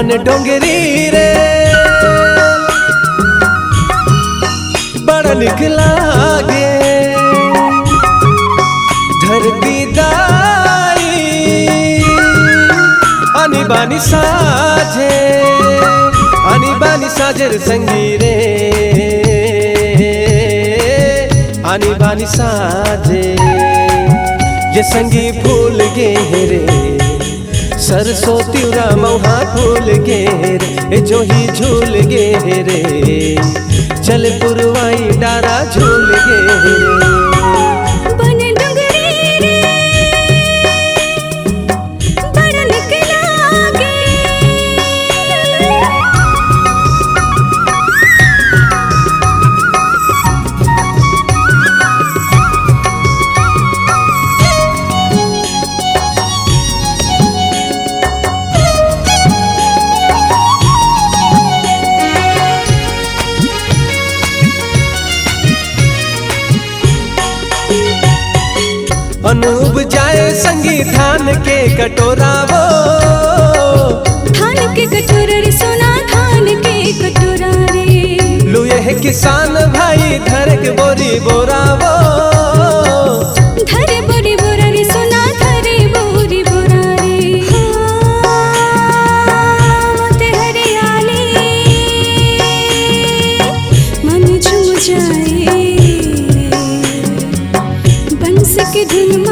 बन डोंगरी रे बड़ा निक लागे धरती दाई आनी बानी साजे रे संगी रे आनी बानी साजे ये संगी भूल गे रे सरसों तिवरा मौहा भूल गे रे जो ही झूल गे रे चल पुरवाई डारा झूल गे रे अनूब जाए संगी धान के कटोरा वो धान के कटोरा रे सोना धान के कटोरा रे लुए है किसान भाई धर के बोरी बोरा वो धरे बोरी बोरा रे सोना धरे बोरी बोरा रे मत हरियाली मन झूम जाए बंस के धुन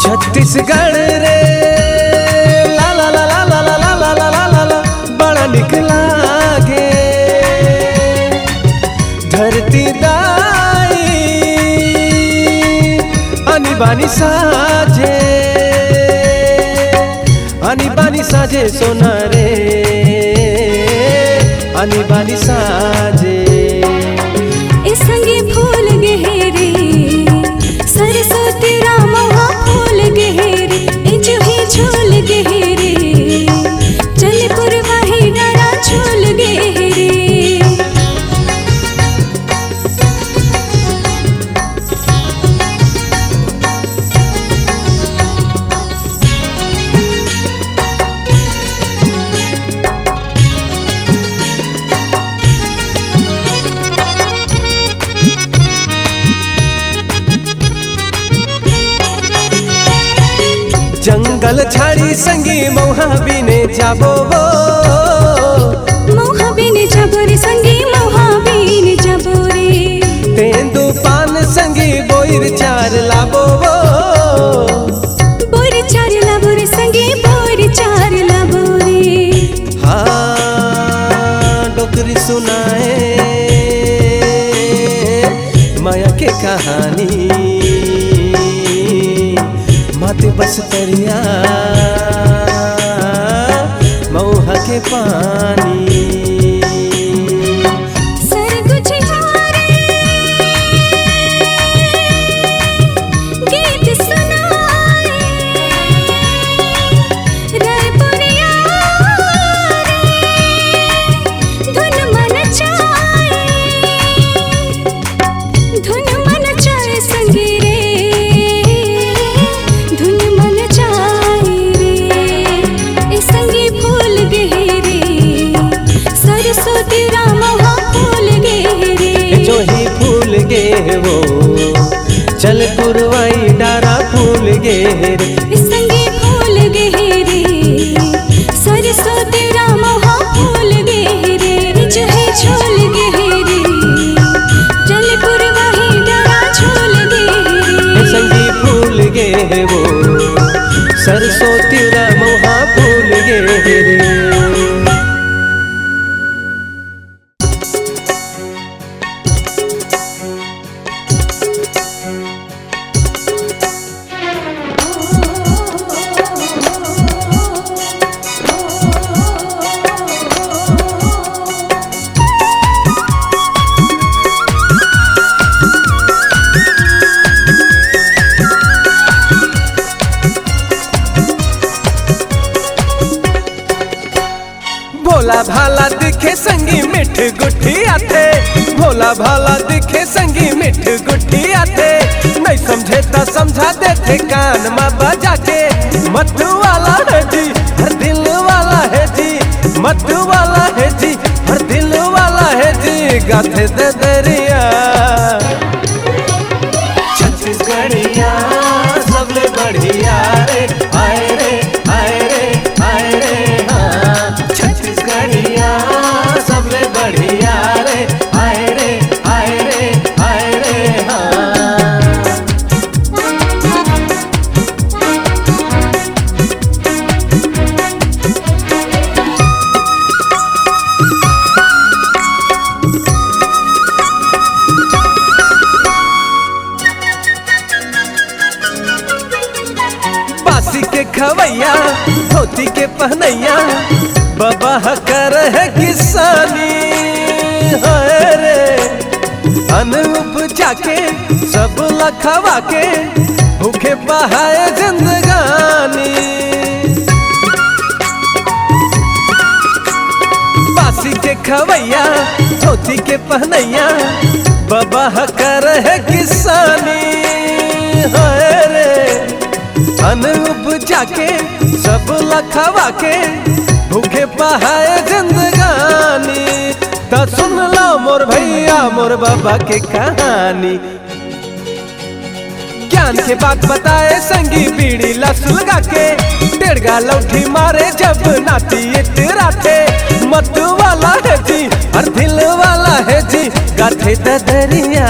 छत्तीसगढ़ रे ला ला ला ला ला ला ला ला ला ला ला ला बड़ा निक लागे धरती दाई आनी बानी साजे सोना रे आनी बानी साजे ए संगी फूल गहरे सरसों तेरा महा फूल गहरे ए जो ही झूल गहरे चल पुरवाही डारा झूल गहरे जंगल झाड़ी संगी मौहा बिने जाबो वो मौहा बिने जाबो रे संगी मौहा बिने जाबो रे तेंदू पान संगी बोइर चार लाबो वो बोइर चार लाबो रे संगी बोइर चार लाबो रे हाँ डोकरी सुनाए माया के कहानी माते बस तरिया मौहा के पानी गीत सुनाए रायपुरिया धुन मन चाहे संगी रे धुन मन चाहे रे ए संगी फूल गहरे सरसों तेरा महा फूल गहरे जो ही फूल गे वो चल पुरवाई डारा फूल गे रे संगी फूल गहरे सरसों तेरा महा फूल गहरे जो है झूल गहरे चल पुरवाही डारा झूल गहरे संगी फूल गे वो सरसों तेरा मौहा फूल गे रे भोला भाला दिखे संगी मिठ गुठी आते भोला भाला दिखे संगी मिठ गुठी आते नहीं समझे तो समझा देते कान में बजा के। मत वाला है जी हर दिल वाला है जी, मत वाला है जी हर दिल वाला है जी। गाथे दे दरिया छत्तीसगढ़िया सबले बढ़िया रे, आए रे आए रे आए रे हाँ। छत्तीसगढ़िया सबले बढ़िया रे, आए रे आए रे आए रे हाँ। बासी के खवैया धोती के पहनैया बाबा कर है किसानी है रे। अन्न उपजा के सब लखवा के भूखे बहाए जिंदगानी। बासी के खवैया धोती के पहनैया बाबा कर है किसानी है रे। अन्न उपजा के सब लखवा के भूखे पहाए जिंदगानी। तो सुन लो मोर भैया मोर बाबा के कहानी। ज्ञान के बात बताए संगी बीड़ी लसुलगा के, डेढ़गा लौठी मारे जब नाती इतरा थे। मत वाला है जी हर दिल वाला है जी, गाथे दरिया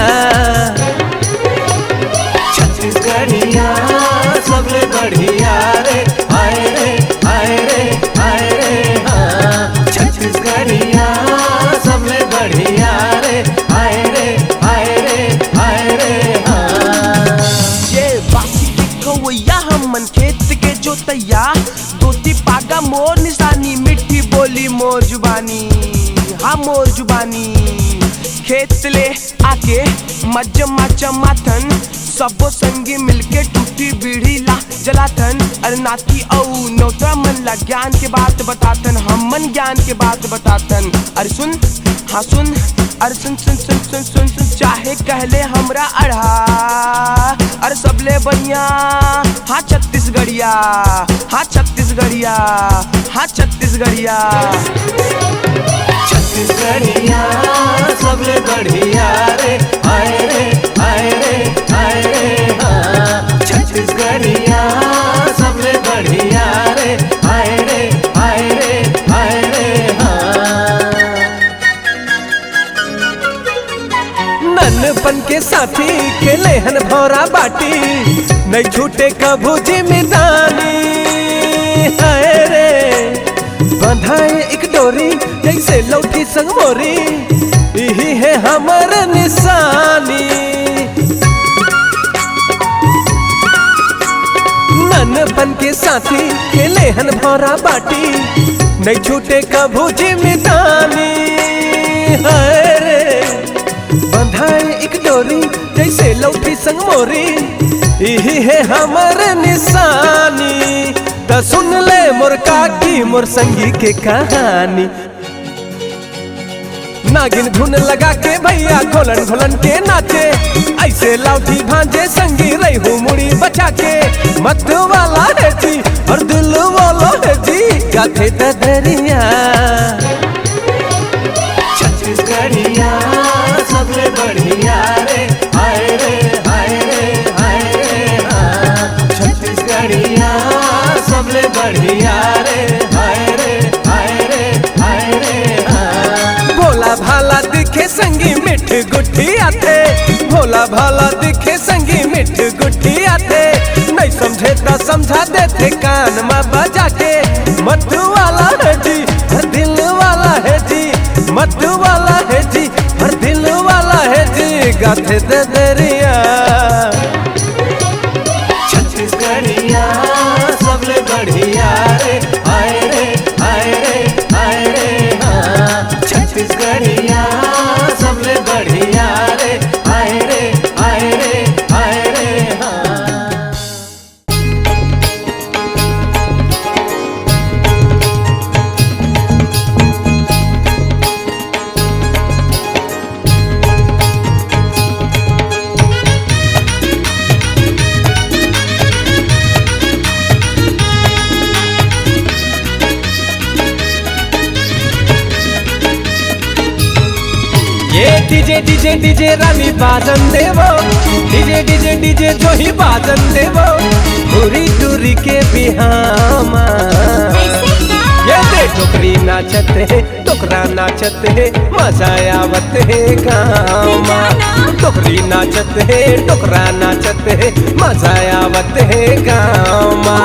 छत्तीसगढ़िया सबले बढ़िया रे, आए रे आए रे आए रे हाँ। छत्तीसगढ़िया सबले बढ़िया रे, आए रे आए रे आए रे हाँ। ये बासी के कवैया हमन खेत के जोतैया, धोती पागा मोर निशानी, मिट्टी बोली मोर जुबानी हाँ मोर जुबानी। खेत ले आके मज्जमा चमाथन, सबो संगी मिलके टूटी बीड़ी ला जलाथन। अरे नाती औ नौता मन ला ज्ञान के बात बतातन, हमन ज्ञान के बात बतातन। अरे सुन हाँ सुन, अरे सुन सुन सुन सुन सुन सुन, चाहे कहले हमरा अढ़ा। अरे सबले बढ़िया हाँ छत्तीसगढ़िया, हाँ छत्तीसगढ़िया, हाँ छत्तीसगढ़िया। छत्तीसगढ़िया सबले बढ़िया रे, आए रे आए रे आए रे हाँ। छत्तीसगढ़िया सबले बढ़िया रे, आए रे आए रे आए रे हाँ। नन्नपन के साथी खेले हन भौरा बाटी, नहीं छूटे कभू जिम्मेदानी है रे। बंधाए एक डोरी जैसे लौठी संग मोरी, यही है हमर निशानी। नन्नपन के साथी खेले हन भौरा बाटी, नहीं छूटे कभू जिम्मेदानी है रे। बंधाए एक डोरी जैसे लौठी संग मोरी, यही है हमर निशानी। तो सुन ले मोर काकी मोर संगी के कहानी। नागिन धुन लगा के भैया घोलन घोलन के नाचे, ऐसे लाठी भांजे संगी रहू मुड़ी बचा के। मत वाला है जी और दिल वाला है जी, गाथे दरिया छत्तीसगढ़िया सबले बढ़िया रे, आए रे आए रे आए रे हाँ। छत्तीसगढ़िया सबले बढ़िया रे, आए रे आए रे आए रे हाँ। भोला भाला दिखे संगी मिठ गुट्ठी आते, भोला भाला दिखे संगी मिठ गुट्ठी आते। नहीं समझे तो समझा देते कान में बजा के। मत वाला है जी हर दिल वाला है जी, मत वाला है जी हर दिल वाला है जी, गाथे दरिया छत्तीसगढ़िया सबले बढ़िया रे, आए रे आए रे आए रे हाँ। छत्तीसगढ़िया सबले बढ़िया रे, आए रे आए रे आए रे हाँ। डीजे डीजे डीजे रानी बाजन देवो, डीजे डीजे डीजे जो ही बाजन देवो, पूरी दूरी के बिहामा। ये दे टोकरी नाचत है, टोकरा नाचत है, मजा आवत है गामा। टोकरी नाचत है, टोकरा नाचत है, मजा आवत है गामा।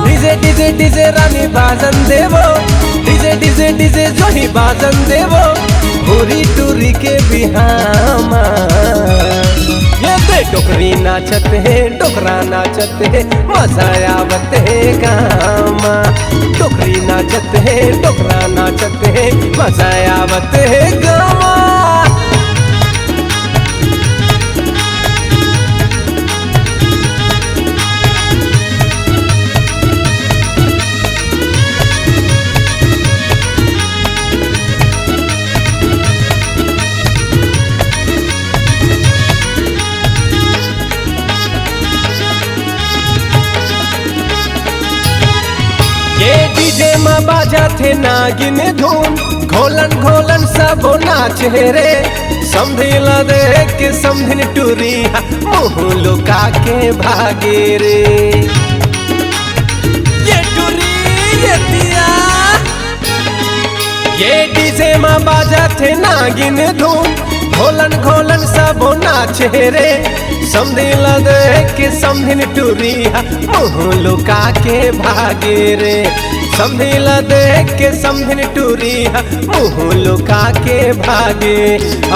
डीजे डीजे डीजे रानी बाजन देवो, डीजे डीजे डीजे जो ही बाजन देवो, पूरी टूरी के बिहामा। ये दे टोकरी नाचत है, टोकरा नाचत है, मजा आवत है गामा। टोकरी नाचत है, टोकरा नाचत है, मजा आवत है गामा। ये डीजे में बाजा थे नागिन धून, घोलन घोलन सब नाच रे। समझिला देख के समझिन टूरी, मुँह लुका के भागे रे। ये टूरी ये दिया, ये डीजे में बाजा थे नागिन धून, घोलन घोलन सब नाच रे। समझिला देख के समझिन टूरी, मुँह लुका के भागे रे। समझिला देख के समझिन टूरी, मुँह लुका के भागे।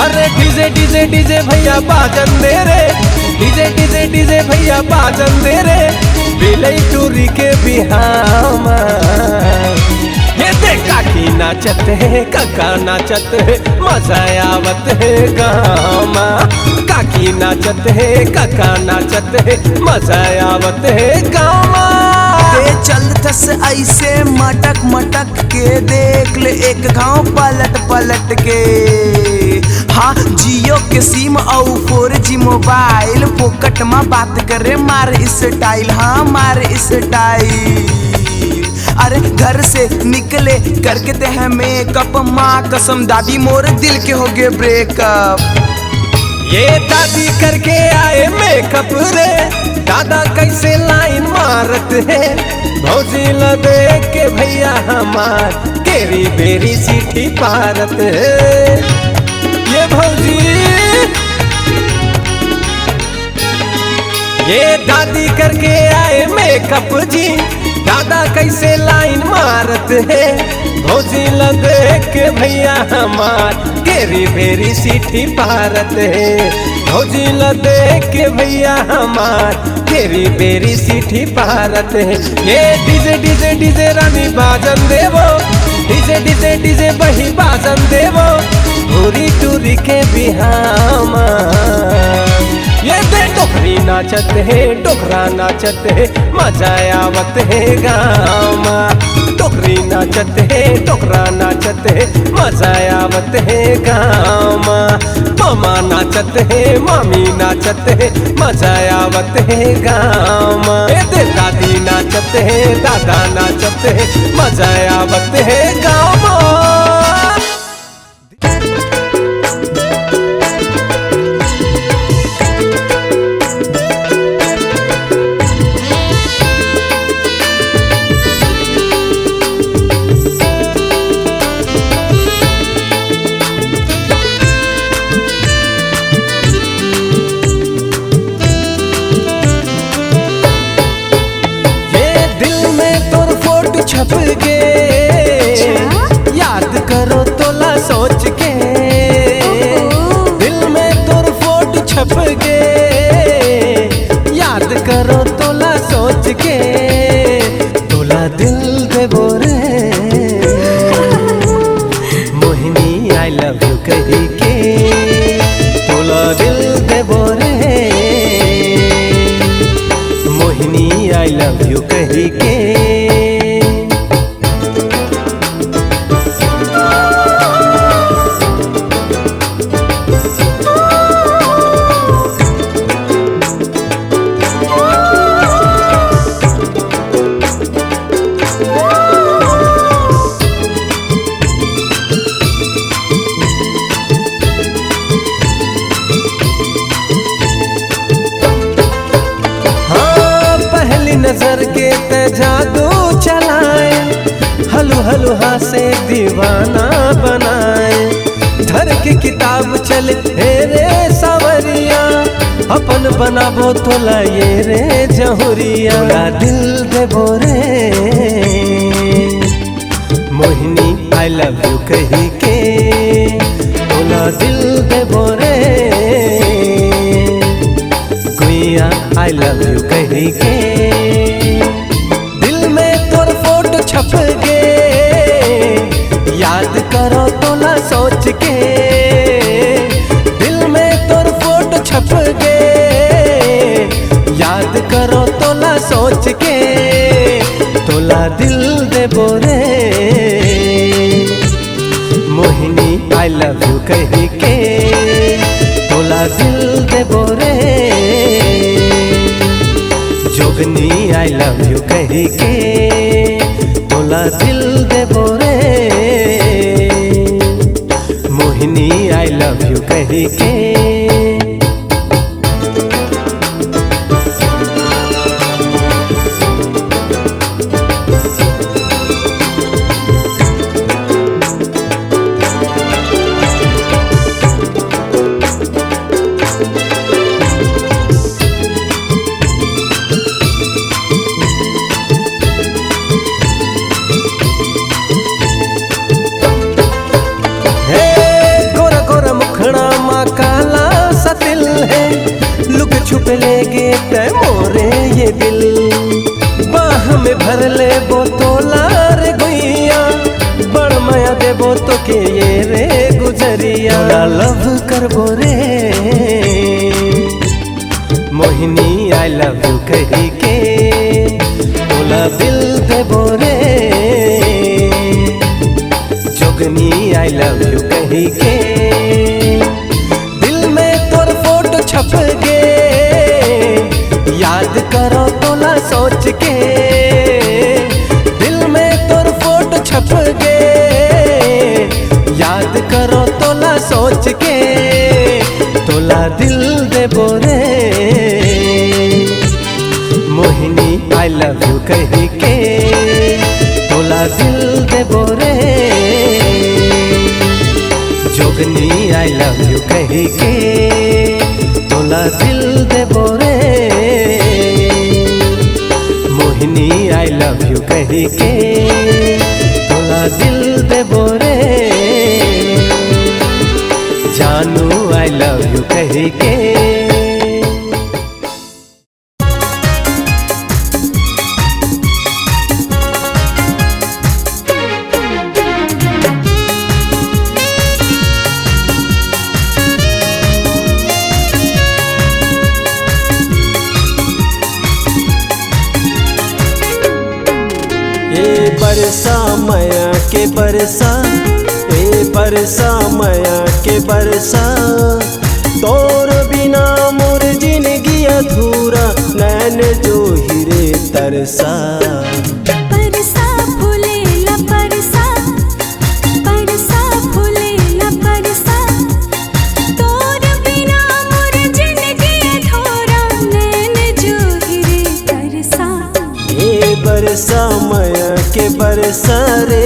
अरे डीजे डीजे डीजे भैया बाजन दे रे, डीजे डीजे डीजे भैया बाजन दे रे, बिलई टूरी के बिहामा। ये देख काकी नाचत है, काका नाचत है, मजा आवत है गामा। काकी नाचत है, काका नाचत है, मजा आवत है गामा। चल थस ऐसे मटक मटक के, देख ले एक गाँव पलट पलट के। हाँ जियो के सिम और 4G मोबाइल, फोकट में बात करे मार स्टाइल, हाँ मार स्टाइल। अरे घर से निकले करके ते हैं मेकअप, माँ कसम दादी मोर दिल के हो गए ब्रेकअप। ये दादी करके आए मेकअप रे, दादा कैसे लाइन मारत है। भौजी ल देख के भैया हमार, केरी बेरी सीटी पारत है। ये भौजी ये दादी करके आए मेकअप जी, दादा कैसे लाइन मारत है। भौजी ल देख के भैया हमार, केरी बेरी सीटी पारत है। भौजी ल देख के भैया हमार, केरी बेरी सीटी पारत है। ये डीजे डीजे डीजे रानी बाजन देवो, डीजे डीजे डीजे बही बाजन देवो, पूरी टूरी के बिहामा। ये दे टोकरी नाचत है, टोकरा नाचत है, मजा आवत है गामा। टोकरी नाचत है, टोकरा नाचत है, मजा आवत है गामा। मामा नाचत है, मामी नाचत है, मजा आवत है गामा। ये दे दादी नाचत है, दादा नाचत है, मजा आवत है गामा। छप के याद करो तोला सोच के, दिल में तोर फोटो छप के याद करो तोला सोच के। तोला दिल दे बोरे मोहिनी आई लव यू कही के। तोला दिल दे बोरे मोहिनी आई लव यू कही के। पहलुहा से दीवाना बनाए। धर के किताब चले हे रे सावरिया, अपन बनाबो तोला ये रे जहुरिया। तोला दिल देबो रे मोहिनी आई लव यू कही के, तोला दिल देबो रे गुइया आई लव यू कही के। दिल में तोर फोटो छप गे, याद करो तोला सोच के। दिल में तोर फोटो छप गे, याद करो तोला सोच के। तोला दिल देबो रे मोहिनी आई लव यू कही के, तोला दिल देबो रे जोगनी आई लव यू कही के। तोला दिल देबो रे मोहिनी आई लव यू कही के। छुप लेगे ते मोरे ये दिल, बाह में भर ले बो तोला रे गुइया। बड़ माया देबो तो के ये रे गुजरिया। तोला लव करबो रे मोहिनी आई लव यू कही के, तोला दिल देबो रे जोगनी आई लव यू कही के। दिल में तोर फोटो छप गे, याद करो तोला सोच के। दिल में तोर फोटो छप गे, याद करो तोला सोच के। तोला दिल देबो रे मोहिनी आई लव यू कही के, तोला दिल देबो रे जोगनी आई लव यू कही के। तोला दिल देबो रे मोहिनी आई लव यू कही के। तोला दिल देबो रे जानू आई लव यू कही के। बरसा माया के बरसा, ए बरसा माया के बरसा। तोर बिना मोर जिंदगी अधूरा, नैन जो हीरे तरसा। परसा फूलेला परसा, परसा फूलेला परसा। तोर बिना मोर जिंदगी अधूरा, नैन जो हीरे तरसा। ए बरसा माया के बरसा रे।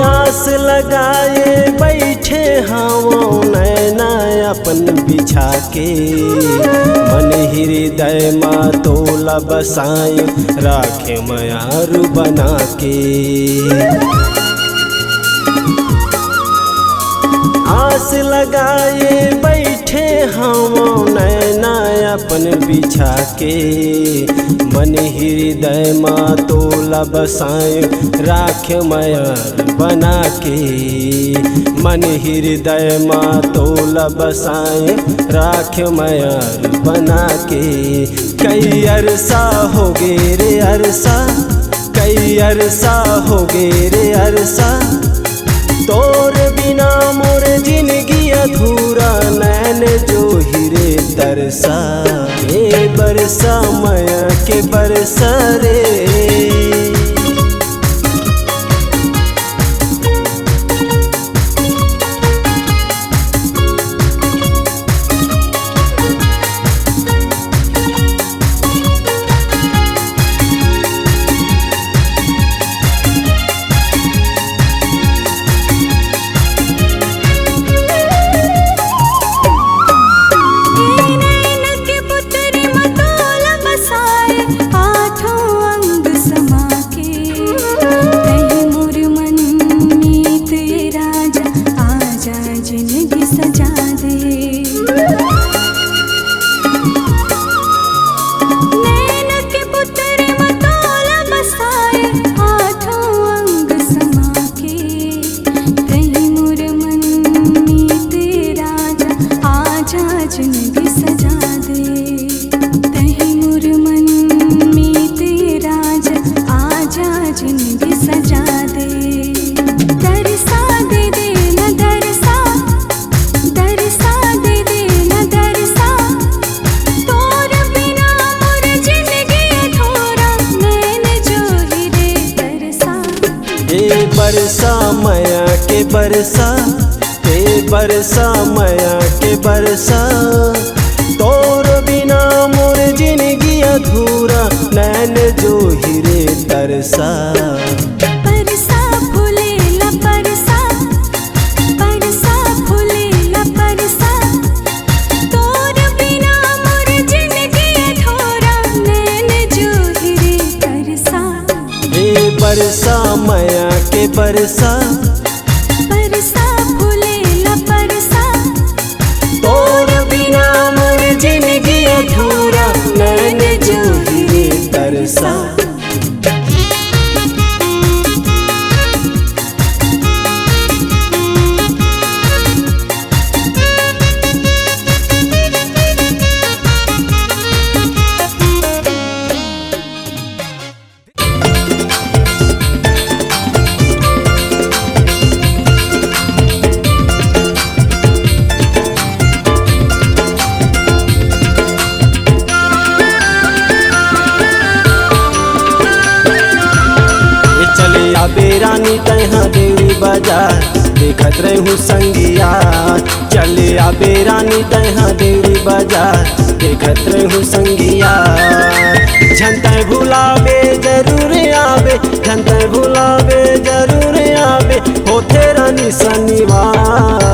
आस लगाए बैठे हवों नैना अपन बिछा के। मन हृदय मा तोला बसाए, राखे मयारू बना के। आस लगाए बैठे हवों नैना अपन बिछा के। मन हृदय मा तोला बसाए, राख मयार बना के। मन हृदय मा तोला बसाए, राख मयार बना के। कई अरसा हो गे रे अरसा, कई अरसा हो गे रे अरसा। तोर बिना मोर जिंदगी अधूरा, नैन जो हीरे तरसा। ए बरसा मया के बरसा रे। बरसा मया के बरसा। ए बरसा मया के बरसा। तोर बिना मोर जिंदगी अधूरा नैन जो हीरे तरसा। परसा फूलेला परसा, परसा फूलेला परसा। तोर बिना मोर जिंदगी अधूरा नैन जो हीरे तरसा। ए बरसा मया के बरसा। परसा फूलेला परसा। तोर बिना मोर जिंदगी अधूरा नैन जो हीरे तरसा। बेरानी तहाँ देवी बाजार देखत रहूँ संगिया। चले आ बेरानी तहाँ देवी बाजार देखत रहूँ संगिया। झंटे भुलावे जरूर आवे, झंटे भुलावे जरूर आवे होते रानी शनिवार।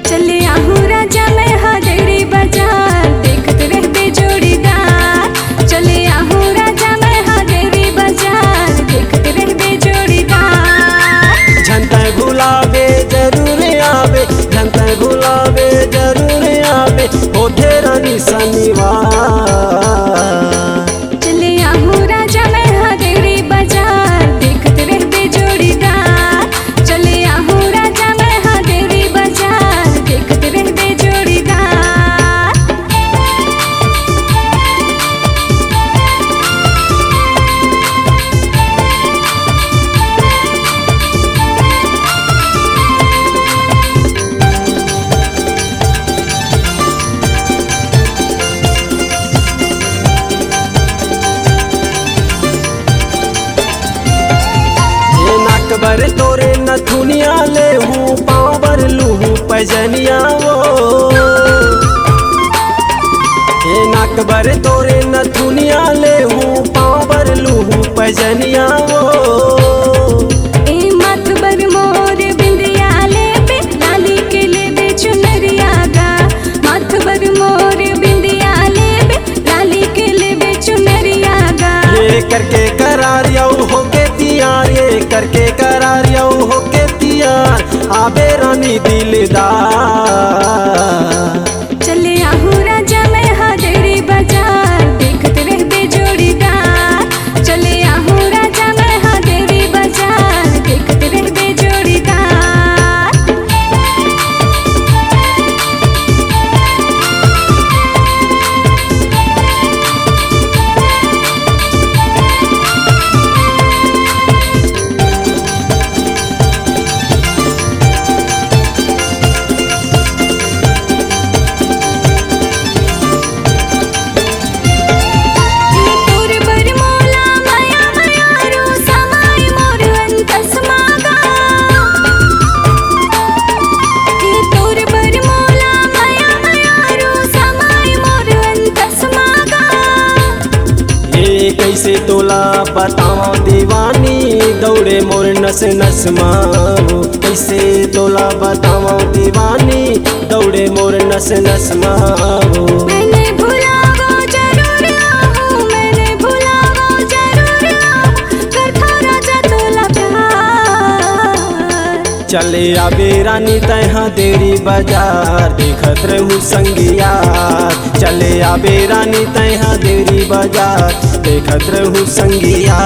चले आहू राजा मैं हादेरी बाजार देखत रहबे जोड़ीदार। चले आहू राजा मैं हादेरी बाजार देखत रहबे जोड़ीदार। झंटे भुलावे जरूर आवे, झंटे भुलावे जरूर आवे होते रानी शनिवार। चले आहू राजा मैं हादेरी बाजार देखत रहबे जोड़ीदार। चले आहू राजा मैं हादेरी बाजार देखत रहबे जोड़ीदार। बर तोरे नथुनिया ले हूँ पाँव बर लूँ पैजनिया वो। ए नाक बर तोरे नथुनिया ले हूँ पाँव बर लूँ पैजनिया वो। ए माथ बर मोर बिंदिया लेबे लाली के लेबे चुनरिया गा। माथ बर मोर बिंदिया लेबे लाली के लेबे चुनरिया गा। ये करके करार यौ होके तियार, ये करके करार यौ होके तियार आबे रानी दिलदार। चले आहू राजा मैं हादेरी बाजार देखत रहबे जोड़ीदार। चले आहू राजा मैं हादेरी बाजार देखत रहबे जोड़ीदार। कैसे तोला बताओ दीवानी दौड़े मोर नस नस माओ कैसे तोला बताओ दीवानी दौड़े मोर नस नस माओ मैंने भुला वो जरूर आहूँ, मैंने भुला वो जरूर आहूँ, करता राजा तोला प्यार। चले आबे रानी तैहा देरी बाजार देखत रहूँ संगिया चले आबे रानी तैहा देरी बाजार देखत रहूँ संगिया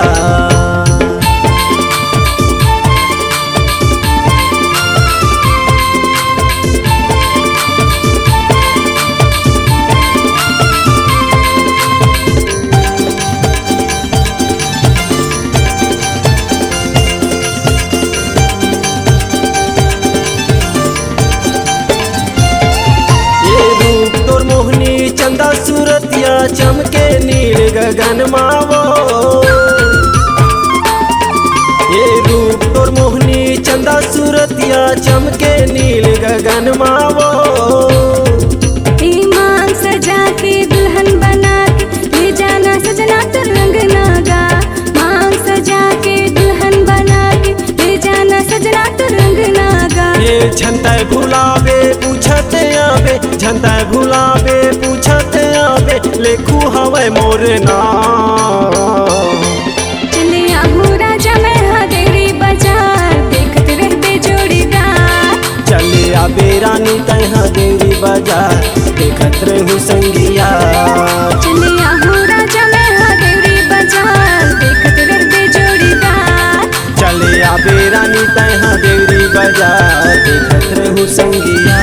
चंदा सूरतिया चमके नील गगन मावो ये रूप तोर मोहनी चंदा सूरतिया चमके नील गगन मावो ईमान सजा के दुल्हन बना के ले जाना सजना तरंग नागा, मांग सजा के दुल्हन बना के ले जाना सजना तरंग नागा। ये झंटा गुलाबे पूछते आवे झंटा गुलाबे पूछते आवे लेखू हवे मोर नाम चले आहूँ राजा मैं हदेरी बाजार देखत रहबे जोड़ीदार। चले आबे रानी तैहा देरी बाजार देखत रहूँ संगिया चले आहूँ राजा मैं हदेरी बाजार देखत रहबे जोड़ीदार। चले आबे रानी तैहा देरी बाजार देखत रहूँ संगिया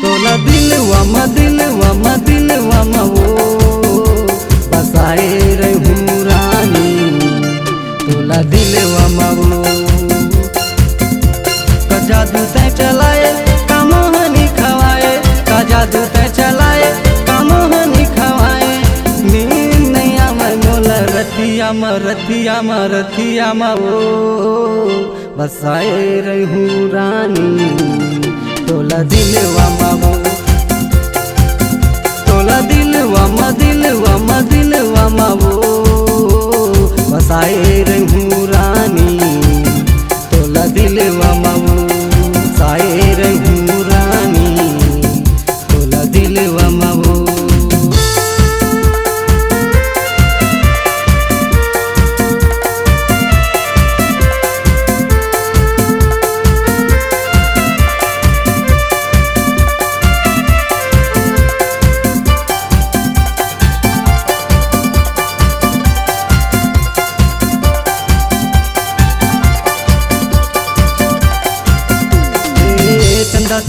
तोला दिलवा म वो बसाए रहूँ रानी तोला दिलवा म वो का जादू तै चलाए का मोहनी खवाए का जादू तै चलाए का मोहनी खवाए नींद नहीं आवे मोला रतिया म वो बसाए रहूँ रानी तोला दिलवा म वो तोला दिलवा म वो बसाए रहूँ रानी तोला दिलवा म वो बसाए रहूँ रानी तोला दिलवा म वो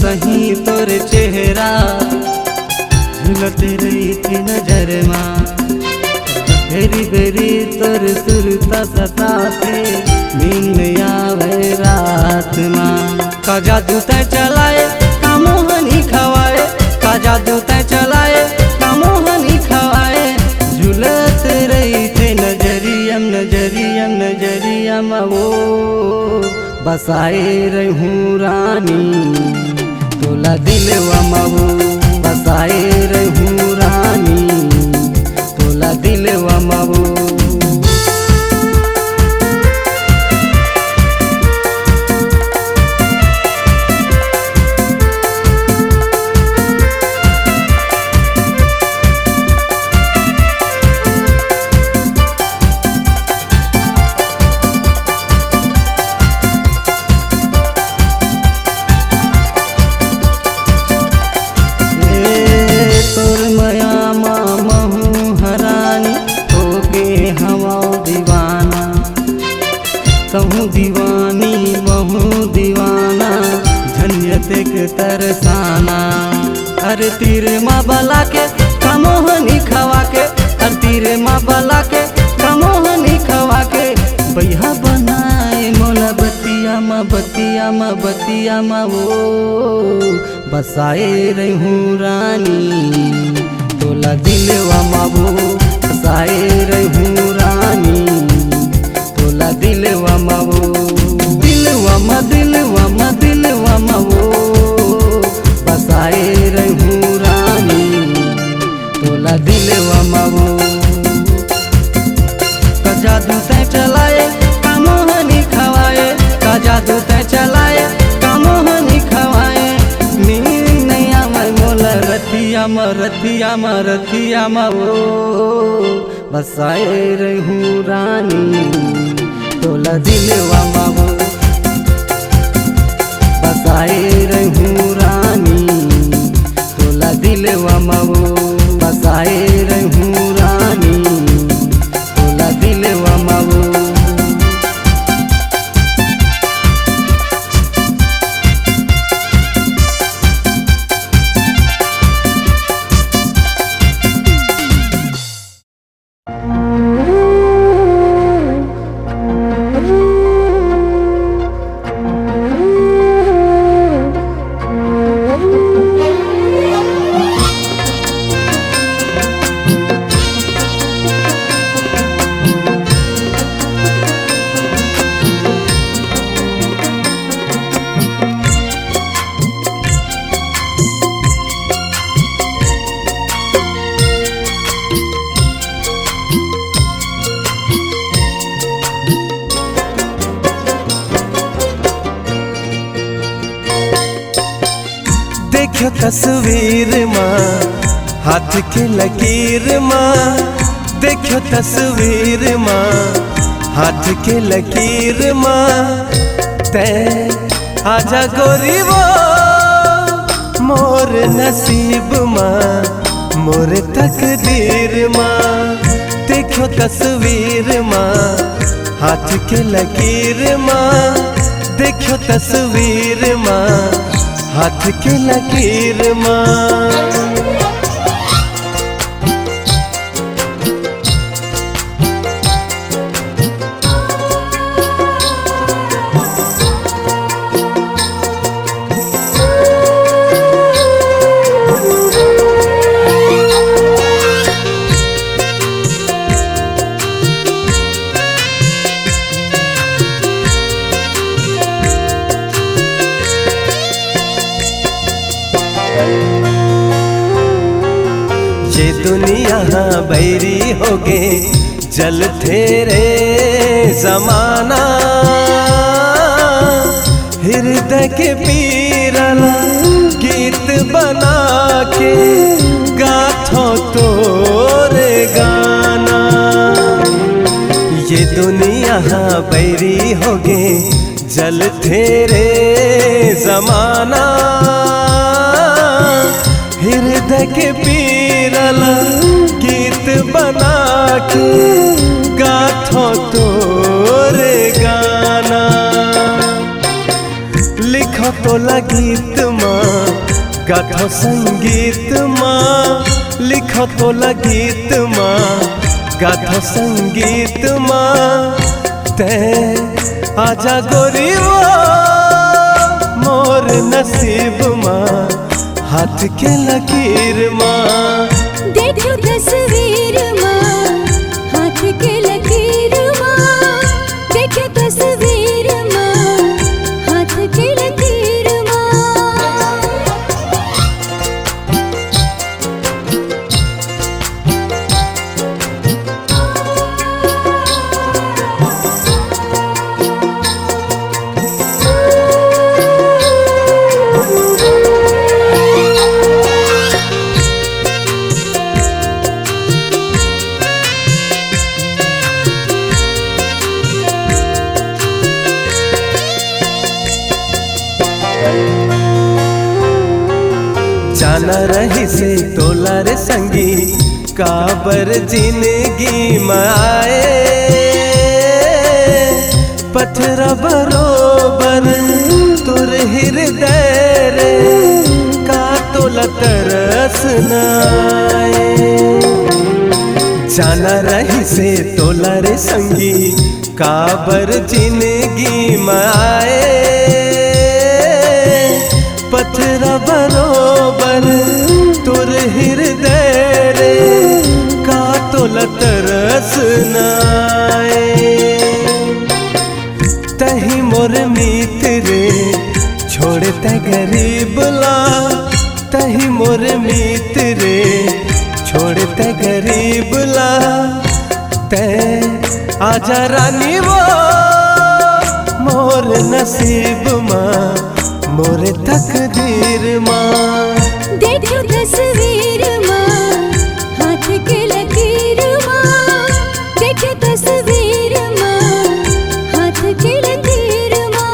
सही तोर चेहरा झुलते रही थी नजर माँ बेरी बेरी तोर सुरता सताते नींद आवे रात माँ का जादू तै चलाए का मोहनी खवाए का जादू तै चलाए का मोहनी खवाए झुलत रही थे नजरिया में वो बसाए रहूँ रानी तोला दिलवा म वो बसाए रहूँ रानी तोला दिलवा म वो कहूँ दीवानी महू दीवाना झंझट के तरसाना अरे तीर माँ बला के कमोहनी खवा के अरे तीर माँ बला के कमोहनी खवा के बैहा बनाए मोला बतिया बतिया मा वो बसाए रहूं रानी तोला दिलवा मा वो बसाए रहूं रानी तोला दिलवा मा वो दिलवा मा वो बसाए रहूं रानी तोला दिलवा मा वो का जादू ते चलाए का मोहनी खवाए का जादू ते चलाए का मोहनी खवाए नींद नहीं आवे मोला रतिया मा वो बसाए रहूं रानी तोला दिलवा मा वो बसाए रहूं रानी तोला दिलवा मा वो बसाए रहूं रानी तोला दिलवा मा वो देखो तस्वीर माँ हाथ की लकीर माँ देखो तस्वीर माँ हाथ की लकीर माँ ते आजा गोरी वो मोर नसीब माँ मोर तकदीर माँ देखो तस्वीर माँ हाथ की लकीर माँ देखो तस्वीर माँ हाथ की लकीर माँ ये दुनिया बैरी होगे जल तेरे जमाना हृदय के पीरला गीत बना के गाथो तोरे गाना ये दुनिया बैरी होगे जल तेरे जमाना हृदय के पीरला गीत बना के गाथो तोरे गाना लिखो तो गीत माँ गाथो संगीत माँ लिखो तो गीत माँ गाथो संगीत माँ ते आजा गोरी वो मोर नसीब माँ हाथ के लकीर माँ देखो तस्वीर माँ हाथ के लकीर माँ देखो तस्वीर माँ हाथ के लकीर माँ जाना रही से तोला रे संगी काबर जिंदगी माए पथरा बरोबर तुर हृदय रे का तोला तरस नाए जाना रही से तोला रे संगी काबर जिंदगी माए पथरा बरोबर तुर हृदय रे का तोला तरस नाए तही मोर मीत रे छोड़ते गरीब ला तही मोर मीत रे छोड़ते गरीब ला ते आजा रानी वो मोर नसीब माँ मोर तकदीर माँ देखो तस्वीर माँ हाथ के लकीर माँ देखो तस्वीर माँ हाथ के लकीर माँ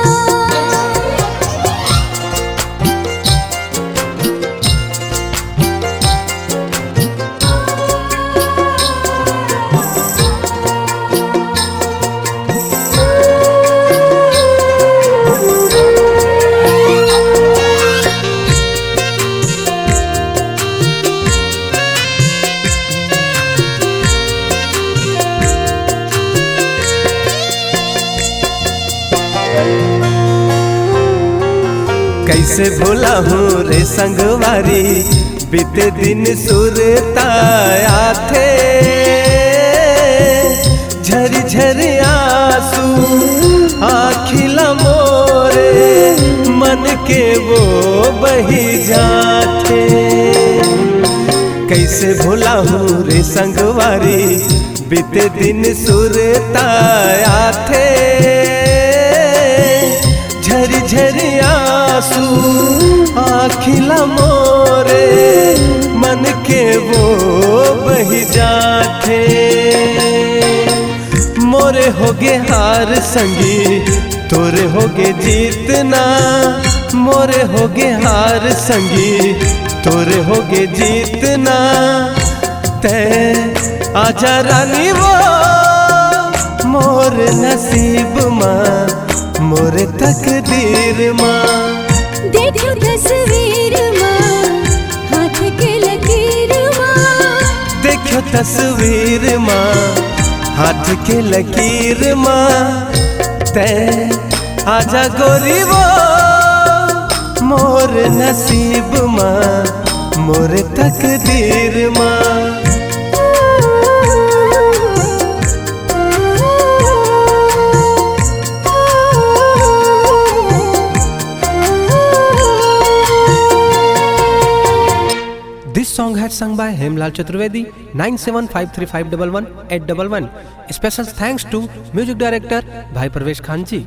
कैसे भूला हूँ रे संगवारी बीते दिन सुरताया थे झरी झरी आंसू आखिला मोरे मन के वो बही जाते कैसे भूला हूँ रे संगवारी बीते दिन सुरताया थे झरी झरी आंसू आखिला मोरे मन के वो बही जाते मोरे होगे हार संगी तोरे होगे जीतना मोरे होगे हार संगी तोरे होगे जीतना ते आजा रानी वो मोर नसीब माँ मोर तकदीर माँ देखो तस्वीर माँ हाथ के लकीर माँ देखो तस्वीर माँ हाथ के लकीर माँ ते आजा गोरी वो मोर नसीब माँ मोर तकदीर माँ This song had sung by Hemlal Chaturvedi 9753511811. Special thanks to music director Bhai Parvesh Khan ji.